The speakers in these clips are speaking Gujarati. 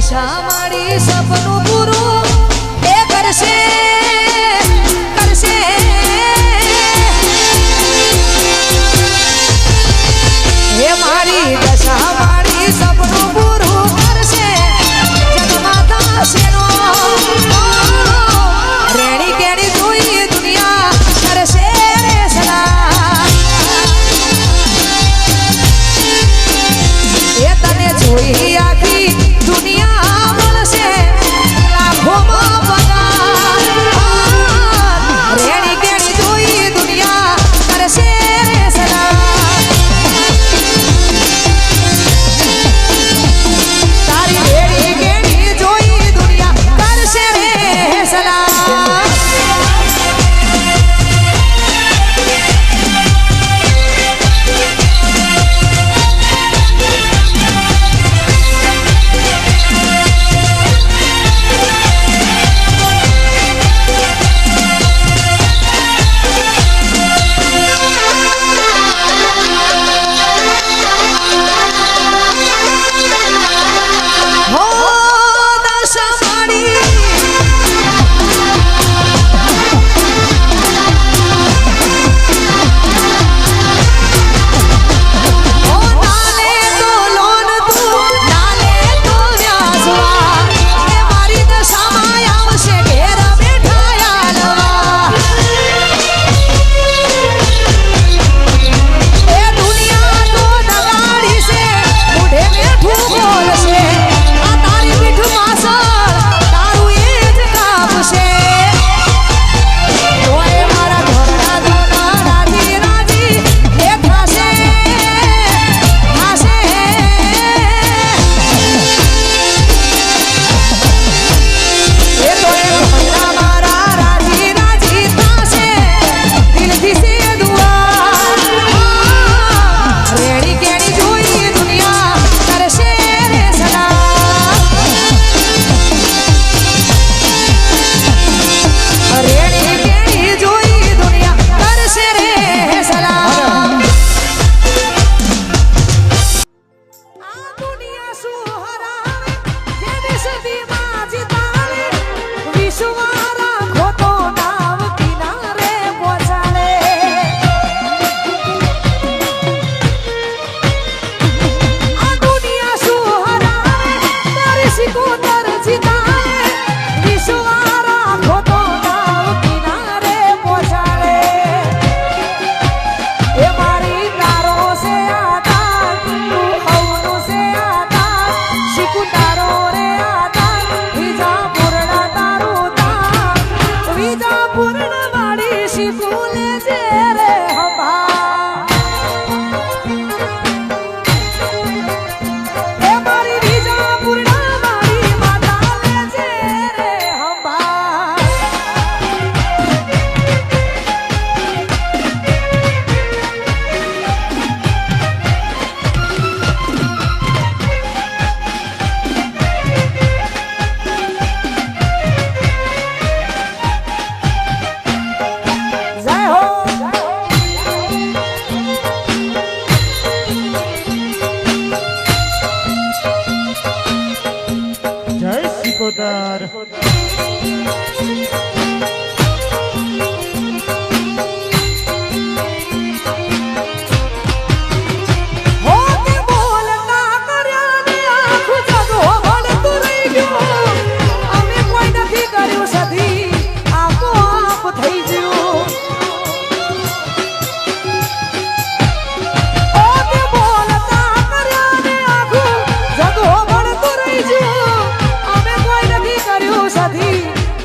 દશા મારી સપનું પૂરું એ કરશે કરશે હે મારી દશા મારી સપનું પૂરું કરશે જગમાતા શેનો રેણી કેણી જોઈ દુનિયા કરશે રે સલાહ એ તને જોઈ આખી દુનિયા મળશે લાખોમાં પગાર રેણી કેણી જોઈ દુનિયા કરશે રે સલાહ તારી રેણી કેણી જોઈ દુનિયા કરશે રે સલાહ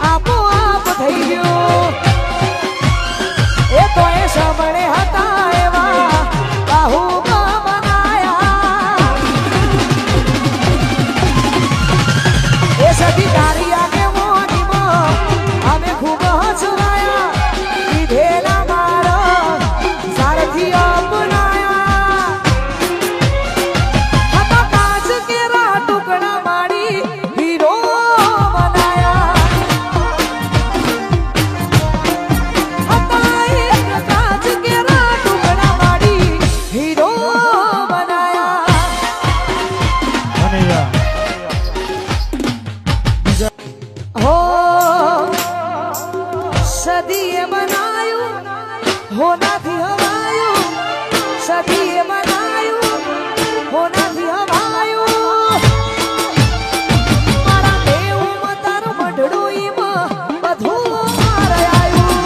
આપો આપ સદીએ બનાયું હોનાથી હવાયું સદીએ બનાયું હોનાથી હવાયું મારા દેવમાં તારું મંડળું ઈમાં બધું મારે આવ્યું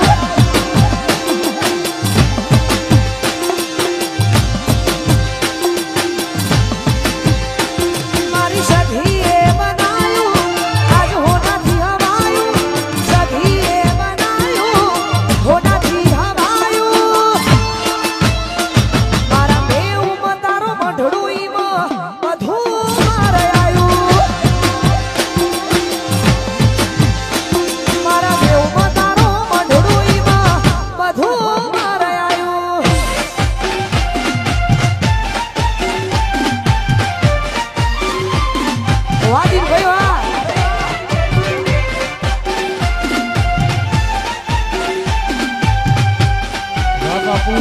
મારી સદીએ બનાયું આજ હોનાથી હવાયું સદીએ બનાયું હોનાથી હવાયું મારા દેવમાં તારો મંડળું ઈમાં બધું મારે આવ્યું મારા દેવમાં તારો મંડળું ઈમાં બધું મારે આવ્યું વાહ દિલભાઈ વાહ વાહ બાપુ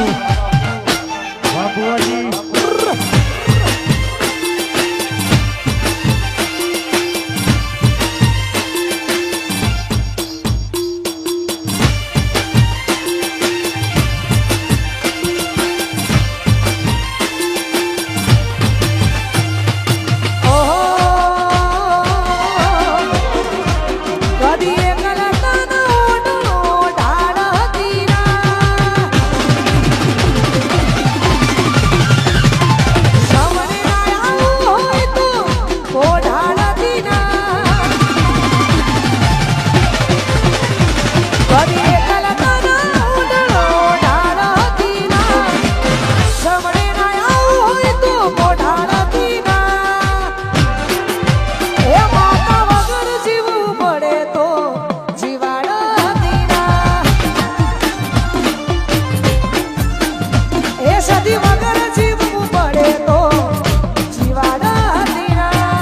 વાહ બુઆજી ઓહો કદી એકલતાનો ઓઢો ઢાળ દીના સવને આયા હોય તો ઓઢાળ દીના કદી એકલતાનો ઓઢો ઢાળ દીના સવને આયા હોય તો ઓઢાળ દીના એ માતા વગર જીવવું પડે તો જીવાડા દીના એ સદી વગર જીવવું પડે તો જીવાડા દીના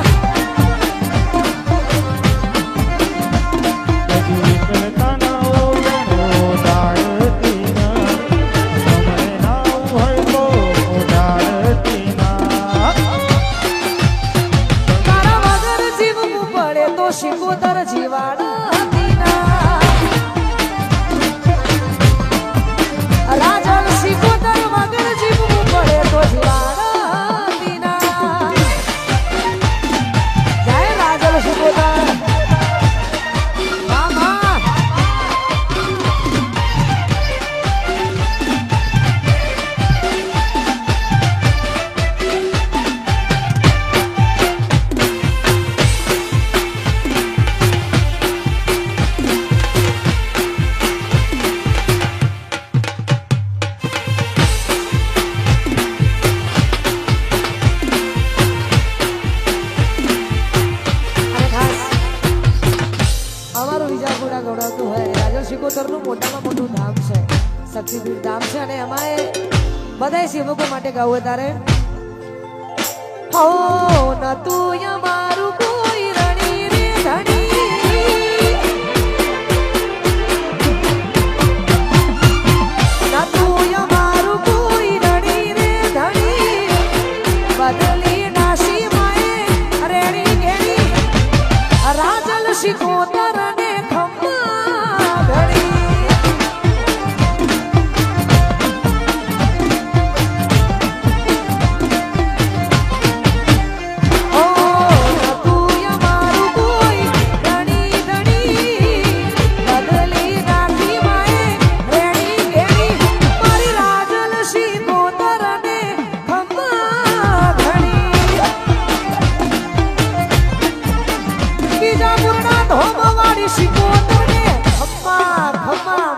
કદી એકલતાના ઓગણો ડાળતીના સમય ના હોય તો ડાળતીના તારા વગર જીવવું પડે તો શિકોતર જીવાડા દીના રાજલ શિકોતર વગર જીવવું પડે તો જીવાડા દીના જય રાજલ શિકોતર મામા અને ખાસ અમારું વિજાપુરા ગૌરવતું હોય રાજલ શિકોતરનું મોટામાં મોટું ધામ છે શક્તિપીઠ ધામ છે અને એમાં બધાય સેવકો માટે ગાવું તારે હો ન તું અમારું કોઈ રણી રે ધણી ન તું અમારું કોઈ રણી રે ધણી બદલી નાસી માએ રેણી ગેણી રાજલ શિકોતર ને ખમ્મા ઘડી ઓ તું અમારું કોઈ રણી ધણી બદલી નાખી માએ રેણી ગેણી મારી રાજલ શિકોતર ને ખમ્મા ઘડી બીજા પૂર્ણા ધોમ વાળી શિકોતર ને ખમ્મા ખમ્મા